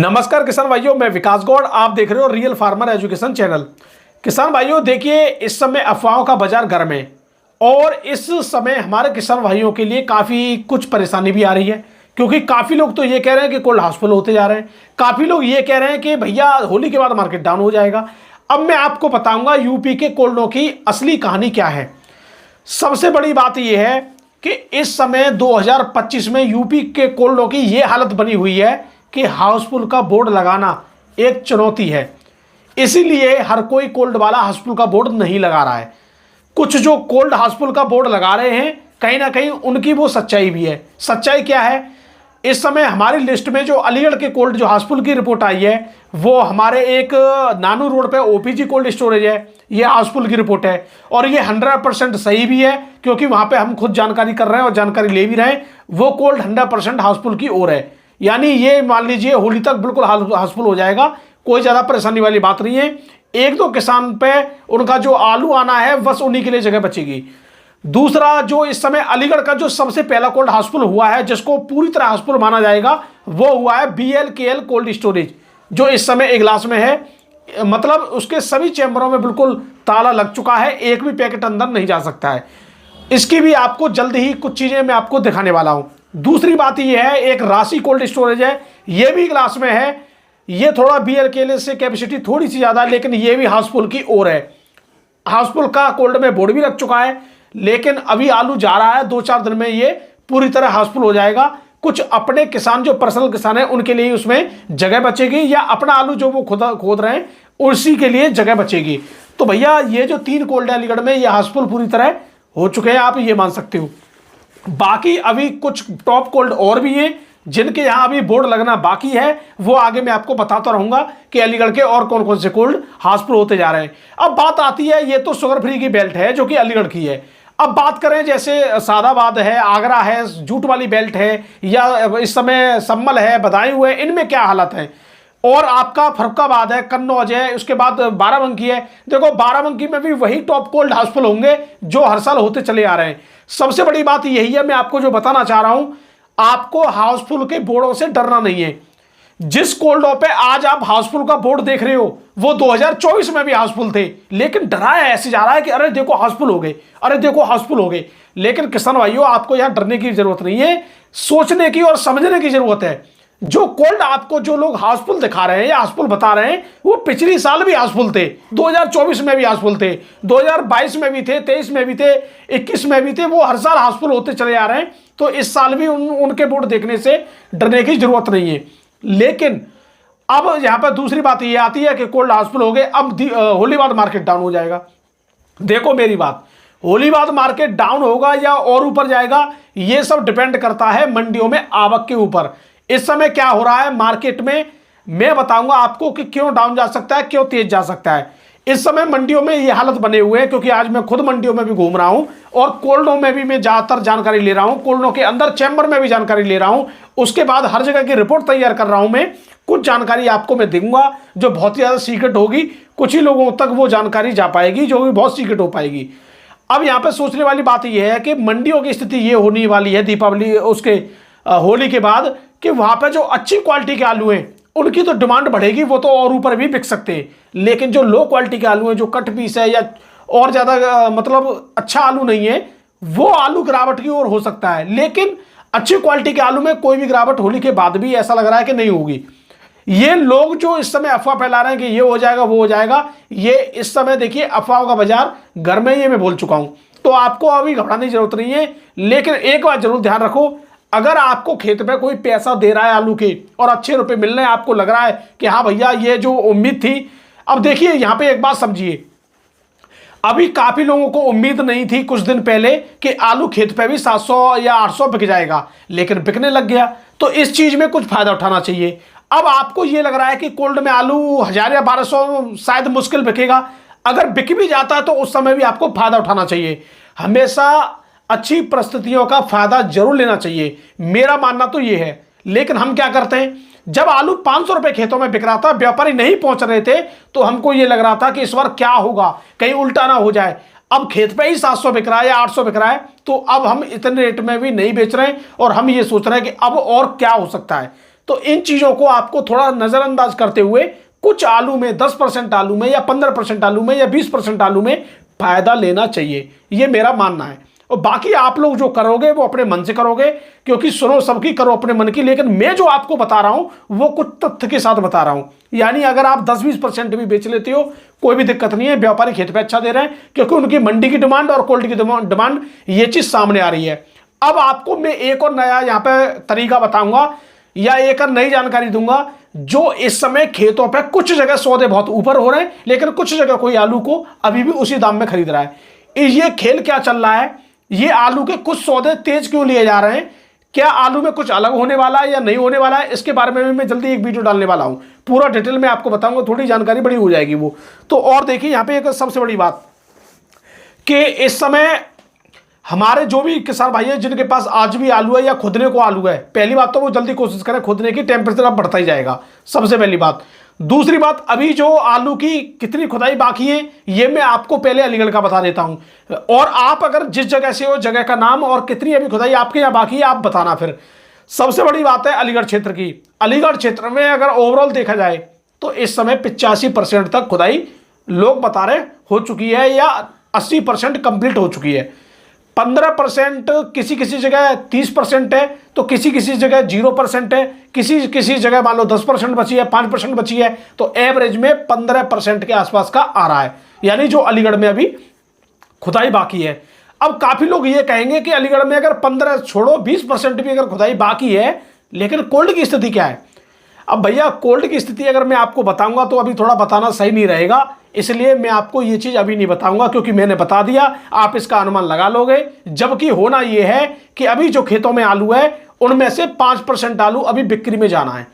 नमस्कार किसान भाइयों, मैं विकास गौड़। आप देख रहे हो रियल फार्मर एजुकेशन चैनल। किसान भाइयों देखिए, इस समय अफवाहों का बाजार गर्म है और इस समय हमारे किसान भाइयों के लिए काफ़ी कुछ परेशानी भी आ रही है, क्योंकि काफ़ी लोग तो ये कह रहे हैं कि कोल्ड हाउसफुल होते जा रहे हैं। काफ़ी लोग ये कह रहे हैं कि भैया होली के बाद मार्केट डाउन हो जाएगा। अब मैं आपको बताऊंगा यूपी के कोल्डों की असली कहानी क्या है। सबसे बड़ी बात यह है कि इस समय 2025 में यूपी के कोल्डों की ये हालत बनी हुई है कि हाउसफुल का बोर्ड लगाना एक चुनौती है। इसीलिए हर कोई कोल्ड वाला हाउसफुल का बोर्ड नहीं लगा रहा है। कुछ जो कोल्ड हाउसफुल का बोर्ड लगा रहे हैं, कहीं ना कहीं उनकी वो सच्चाई भी है। सच्चाई क्या है? इस समय हमारी लिस्ट में जो अलीगढ़ के कोल्ड जो हाउसफुल की रिपोर्ट आई है, वो हमारे एक नानू रोड पे ओपीजी कोल्ड स्टोरेज है, ये हाउसफुल की रिपोर्ट है। और ये 100% सही भी है, क्योंकि वहां पे हम खुद जानकारी कर रहे हैं और जानकारी ले भी रहे हैं। वो कोल्ड 100% हाउसफुल की ओर है, यानी ये मान लीजिए होली तक बिल्कुल हाउसफुल हो जाएगा। कोई ज़्यादा परेशानी वाली बात नहीं है। एक दो किसान पे उनका जो आलू आना है, बस उन्हीं के लिए जगह बचेगी। दूसरा, जो इस समय अलीगढ़ का जो सबसे पहला कोल्ड हाउसफुल हुआ है, जिसको पूरी तरह हाउसफुल माना जाएगा, वो हुआ है BLKL कोल्ड स्टोरेज, जो इस समय इगलास में है। मतलब उसके सभी चैम्बरों में बिल्कुल ताला लग चुका है, एक भी पैकेट अंदर नहीं जा सकता है। इसकी भी आपको जल्द ही कुछ चीज़ें मैं आपको दिखाने वाला हूँ। दूसरी बात यह है, एक राशि कोल्ड स्टोरेज है, ये भी ग्लास में है। ये थोड़ा BLKL से कैपेसिटी थोड़ी सी ज़्यादा है, लेकिन ये भी हाउसफुल की ओर है। हाउसफुल का कोल्ड में बोर्ड भी लग चुका है, लेकिन अभी आलू जा रहा है। 2-4 दिन में ये पूरी तरह हाउसफुल हो जाएगा। कुछ अपने किसान जो पर्सनल किसान हैं, उनके लिए उसमें जगह बचेगी, या अपना आलू जो वो खोद रहे हैं उसी के लिए जगह बचेगी। तो भैया ये जो 3 कोल्ड है अलीगढ़ में, ये हाउसफुल पूरी तरह हो चुके हैं, आप ये मान सकते हो। बाकी अभी कुछ टॉप कोल्ड और भी हैं जिनके यहां अभी बोर्ड लगना बाकी है। वो आगे मैं आपको बताता रहूंगा कि अलीगढ़ के और कौन कौन से कोल्ड हाउसफुल होते जा रहे हैं। अब बात आती है, ये तो शुगर फ्री की बेल्ट है जो कि अलीगढ़ की है। अब बात करें जैसे सादाबाद है, आगरा है, जूट वाली बेल्ट है, या इस समय सम्मल है, बदायूं है, इनमें क्या हालत है। और आपका फरुखाबाद है, कन्नौज है, उसके बाद बाराबंकी है। देखो बाराबंकी में भी वही टॉप कोल्ड हाउसफुल होंगे जो हर साल होते चले आ रहे हैं। सबसे बड़ी बात यही है, मैं आपको जो बताना चाह रहा हूं, आपको हाउसफुल के बोर्डों से डरना नहीं है। जिस कोल्डों पे आज आप हाउसफुल का बोर्ड देख रहे हो, वो 2024 में भी हाउसफुल थे, लेकिन डराया ऐसे जा रहा है कि अरे देखो हाउसफुल हो गए, अरे देखो हाउसफुल हो गए। लेकिन किसान भाइयों, आपको यहां डरने की जरूरत नहीं है, सोचने की और समझने की जरूरत है। जो कोल्ड आपको जो लोग हाउसफुल दिखा रहे हैं या हाउसफुल बता रहे हैं, वो पिछली साल भी हाउसफुल थे, 2024 में भी हाउसफुल थे, 2022 में भी थे, 23 में भी थे, 21 में भी थे। वो हर साल हाउसफुल होते चले आ रहे हैं। तो इस साल भी उनके बोर्ड देखने से डरने की जरूरत नहीं है। लेकिन अब यहां पर दूसरी बात ये आती है कि कोल्ड हाउसफुल हो गए, अब होली बाद मार्केट डाउन हो जाएगा। देखो मेरी बात, होली बाद मार्केट डाउन होगा या और ऊपर जाएगा, ये सब डिपेंड करता है मंडियों में आवक के ऊपर। इस समय क्या हो रहा है मार्केट में, मैं बताऊंगा आपको कि क्यों डाउन जा सकता है, क्यों तेज जा सकता है। इस समय मंडियों में ये हालत बने हुए हैं, क्योंकि आज मैं खुद मंडियों में भी घूम रहा हूं और कोल्डों में भी मैं ज्यादातर जानकारी ले रहा हूं, कोल्डों के अंदर चैम्बर में भी जानकारी ले रहा हूं। उसके बाद हर जगह की रिपोर्ट तैयार कर रहा हूं मैं। कुछ जानकारी आपको मैं दूंगा जो बहुत ही ज्यादा सीक्रेट होगी, कुछ ही लोगों तक वो जानकारी जा पाएगी जो भी बहुत सीक्रेट हो पाएगी। अब यहाँ पे सोचने वाली बात यह है कि मंडियों की स्थिति ये होने वाली है दीपावली उसके होली के बाद, कि वहां पे जो अच्छी क्वालिटी के आलू हैं उनकी तो डिमांड बढ़ेगी, वो तो और ऊपर भी बिक सकते हैं। लेकिन जो लो क्वालिटी के आलू हैं, जो कट पीस है या और ज्यादा मतलब अच्छा आलू नहीं है, वो आलू गिरावट की ओर हो सकता है। लेकिन अच्छी क्वालिटी के आलू में कोई भी गिरावट होली के बाद भी ऐसा लग रहा है कि नहीं होगी। ये लोग जो इस समय अफवाह फैला रहे हैं कि ये हो जाएगा वो हो जाएगा, ये इस समय देखिए अफवाहों का बाजार घर में, ये मैं बोल चुका हूं। तो आपको अभी घबराने की जरूरत नहीं है। लेकिन एक बात जरूर ध्यान रखो, अगर आपको खेत पे कोई पैसा दे रहा है आलू के और अच्छे रुपए मिल रहे हैं, आपको लग रहा है कि हाँ भैया ये जो उम्मीद थी। अब देखिए यहां पे एक बात समझिए, अभी काफी लोगों को उम्मीद नहीं थी कुछ दिन पहले कि आलू खेत पे भी 700 या 800 बिक जाएगा, लेकिन बिकने लग गया। तो इस चीज में कुछ फायदा उठाना चाहिए। अब आपको ये लग रहा है कि कोल्ड में आलू 1000 या 1200 शायद मुश्किल बिकेगा, अगर बिक भी जाता है तो उस समय भी आपको फायदा उठाना चाहिए। हमेशा अच्छी परिस्थितियों का फायदा जरूर लेना चाहिए, मेरा मानना तो ये है। लेकिन हम क्या करते हैं, जब आलू 500 रुपए खेतों में बिक रहा था, व्यापारी नहीं पहुंच रहे थे, तो हमको ये लग रहा था कि इस बार क्या होगा, कहीं उल्टा ना हो जाए। अब खेत पे ही 700 बिक रहा है या 800 बिक रहा है, तो अब हम इतने रेट में भी नहीं बेच रहे हैं और हम ये सोच रहे हैं कि अब और क्या हो सकता है। तो इन चीज़ों को आपको थोड़ा नज़रअंदाज करते हुए कुछ आलू में 10% आलू में या 15% आलू में या 20% आलू में फ़ायदा लेना चाहिए, ये मेरा मानना है। और बाकी आप लोग जो करोगे वो अपने मन से करोगे, क्योंकि सुनो सबकी करो अपने मन की, लेकिन मैं जो आपको बता रहा हूं वो कुछ तथ्य के साथ बता रहा हूं। यानी अगर आप 10-20% भी बेच लेते हो कोई भी दिक्कत नहीं है, व्यापारी खेत पे अच्छा दे रहे हैं, क्योंकि उनकी मंडी की डिमांड और क्वालिटी की डिमांड ये चीज़ सामने आ रही है। अब आपको मैं एक और नया यहाँ पे तरीका बताऊंगा या एक और नई जानकारी दूंगा, जो इस समय खेतों पे कुछ जगह सौदे बहुत ऊपर हो रहे हैं, लेकिन कुछ जगह कोई आलू को अभी भी उसी दाम में खरीद रहा है। ये खेल क्या चल रहा है, ये आलू के कुछ सौदे तेज क्यों लिए जा रहे हैं, क्या आलू में कुछ अलग होने वाला है या नहीं होने वाला है, इसके बारे में मैं जल्दी एक वीडियो डालने वाला हूं, पूरा डिटेल में आपको बताऊंगा, थोड़ी जानकारी बड़ी हो जाएगी वो तो। और देखिए यहां पे एक सबसे बड़ी बात कि इस समय हमारे जो भी किसान भाई हैं जिनके पास आज भी आलू है या खुदने को आलू है, पहली बात तो वो जल्दी कोशिश करें खुदने की, टेम्परेचर अब बढ़ता ही जाएगा, सबसे पहली बात। दूसरी बात, अभी जो आलू की कितनी खुदाई बाकी है ये मैं आपको पहले अलीगढ़ का बता देता हूं, और आप अगर जिस जगह से हो जगह का नाम और कितनी अभी खुदाई आपके यहाँ बाकी है आप बताना। फिर सबसे बड़ी बात है अलीगढ़ क्षेत्र की। अलीगढ़ क्षेत्र में अगर ओवरऑल देखा जाए तो इस समय 85% तक खुदाई लोग बता रहे हो चुकी है या 80% कंप्लीट हो चुकी है। 15% किसी किसी जगह 30% है, तो किसी किसी जगह 0% है, किसी किसी जगह मान लो 10% बची है, 5% बची है, तो एवरेज में 15% के आसपास का आ रहा है, यानी जो अलीगढ़ में अभी खुदाई बाकी है। अब काफी लोग ये कहेंगे कि अलीगढ़ में अगर 15 छोड़ो 20% भी अगर खुदाई बाकी है, लेकिन कोल्ड की स्थिति क्या है। अब भैया कोल्ड की स्थिति अगर मैं आपको बताऊंगा तो अभी थोड़ा बताना सही नहीं रहेगा, इसलिए मैं आपको ये चीज़ अभी नहीं बताऊंगा, क्योंकि मैंने बता दिया आप इसका अनुमान लगा लोगे। जबकि होना ये है कि अभी जो खेतों में आलू है उनमें से 5% आलू अभी बिक्री में जाना है,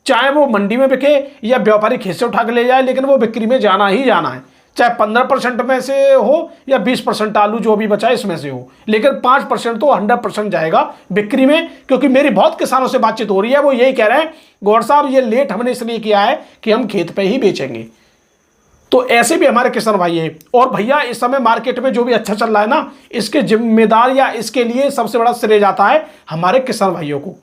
चाहे वो मंडी में बिके या व्यापारी खेत से उठा के ले जाए, लेकिन वो बिक्री में जाना ही जाना है, चाहे 15% में से हो या 20% आलू जो भी बचा है इसमें से हो, लेकिन 5% तो 100% जाएगा बिक्री में। क्योंकि मेरी बहुत किसानों से बातचीत हो रही है, वो यही कह रहे हैं गौर साहब ये लेट हमने इसलिए किया है कि हम खेत पे ही बेचेंगे। तो ऐसे भी हमारे किसान भाई हैं। और भैया इस समय मार्केट में जो भी अच्छा चल रहा है ना, इसके जिम्मेदार या इसके लिए सबसे बड़ा श्रेय जाता है हमारे किसान भाइयों को।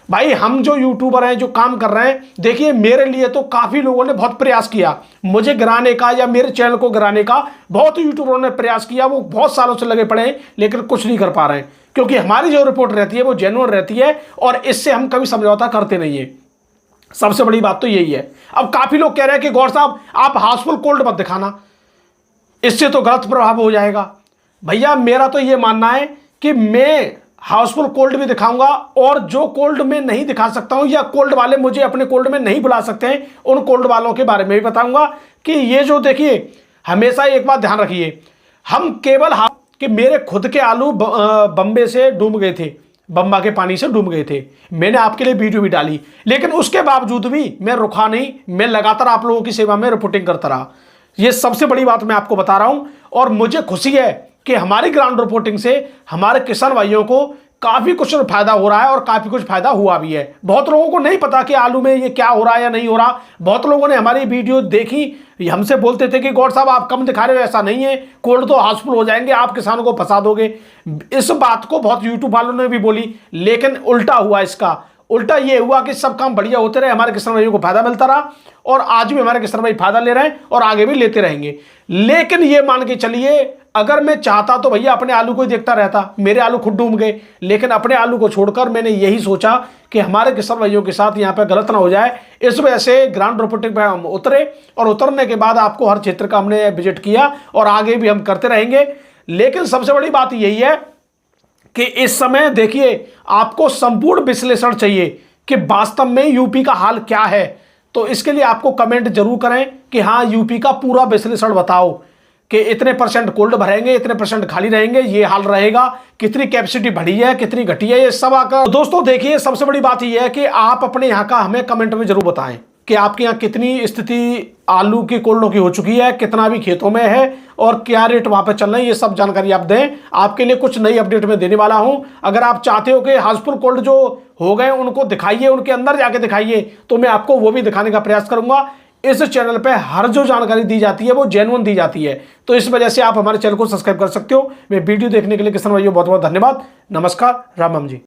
भाई हम जो यूट्यूबर हैं जो काम कर रहे हैं, देखिए मेरे लिए तो काफ़ी लोगों ने बहुत प्रयास किया मुझे गिराने का या मेरे चैनल को गिराने का, बहुत यूट्यूबरों ने प्रयास किया, वो बहुत सालों से लगे पड़े हैं, लेकिन कुछ नहीं कर पा रहे हैं, क्योंकि हमारी जो रिपोर्ट रहती है वो जेन्युइन रहती है और इससे हम कभी समझौता करते नहीं है। सबसे बड़ी बात तो यही है। अब काफ़ी लोग कह रहे हैं कि गौर साहब आप हाउसफुल कोल्ड मत दिखाना, इससे तो गलत प्रभाव हो जाएगा। भैया मेरा तो ये मानना है कि मैं हाउसफुल कोल्ड भी दिखाऊंगा, और जो कोल्ड में नहीं दिखा सकता हूं या कोल्ड वाले मुझे अपने कोल्ड में नहीं बुला सकते हैं, उन कोल्ड वालों के बारे में भी बताऊंगा कि ये जो देखिए हमेशा एक बात ध्यान रखिए, हम केवल कि मेरे खुद के आलू बम्बे से डूब गए थे, बम्बा के पानी से डूब गए थे, मैंने आपके लिए वीडियो भी डाली, लेकिन उसके बावजूद भी मैं रुका नहीं, मैं लगातार आप लोगों की सेवा में रिपोर्टिंग करता रहा। ये सबसे बड़ी बात मैं आपको बता रहा हूं, और मुझे खुशी है कि हमारी ग्राउंड रिपोर्टिंग से हमारे किसान भाइयों को काफ़ी कुछ फायदा हो रहा है और काफ़ी कुछ फायदा हुआ भी है। बहुत लोगों को नहीं पता कि आलू में ये क्या हो रहा है या नहीं हो रहा, बहुत लोगों ने हमारी वीडियो देखी, हमसे बोलते थे कि गौर साहब आप कम दिखा रहे हो, ऐसा नहीं है, कोल्ड तो हाउसफुल हो जाएंगे, आप किसानों को फंसा दोगे। इस बात को बहुत यूट्यूब वालों ने भी बोली, लेकिन उल्टा हुआ, इसका उल्टा ये हुआ कि सब काम बढ़िया होते रहे, हमारे किसान भाइयों को फायदा मिलता रहा, और आज भी हमारे किसान भाई फायदा ले रहे हैं और आगे भी लेते रहेंगे। लेकिन ये मान के चलिए अगर मैं चाहता तो भैया अपने आलू को ही देखता रहता, मेरे आलू खुद डूब गए, लेकिन अपने आलू को छोड़कर मैंने यही सोचा कि हमारे किसान भाइयों के साथ यहाँ पे गलत ना हो जाए, इस वजह से ग्राउंड रिपोर्टिंग पे हम उतरे, और उतरने के बाद आपको हर क्षेत्र का हमने विजिट किया और आगे भी हम करते रहेंगे। लेकिन सबसे बड़ी बात यही है कि इस समय देखिए आपको संपूर्ण विश्लेषण चाहिए कि वास्तव में यूपी का हाल क्या है, तो इसके लिए आपको कमेंट जरूर करें कि हाँ यूपी का पूरा विश्लेषण बताओ कि इतने % कोल्ड भरेंगे, इतने % खाली रहेंगे, ये हाल रहेगा, कितनी कैपेसिटी बढ़ी है, कितनी घटी है, ये सब आकर। तो दोस्तों देखिए सबसे बड़ी बात यह है कि आप अपने यहाँ का हमें कमेंट में जरूर बताएं कि आपके यहाँ कितनी स्थिति आलू की कोल्डों की हो चुकी है, कितना भी खेतों में है और क्या रेट वहाँ पे चल रहे हैं, ये सब जानकारी आप दें। आपके लिए कुछ नई अपडेट में देने वाला हूँ। अगर आप चाहते हो कि हाउसफुल कोल्ड जो हो गए उनको दिखाइए, उनके अंदर जाके दिखाइए, तो मैं आपको वो भी दिखाने का प्रयास करूंगा। इस चैनल पे हर जो जानकारी दी जाती है वो जेन्युइन दी जाती है, तो इस वजह से आप हमारे चैनल को सब्सक्राइब कर सकते हो। मैं वीडियो देखने के लिए किसान भाइयों बहुत बहुत धन्यवाद। नमस्कार, राम राम जी।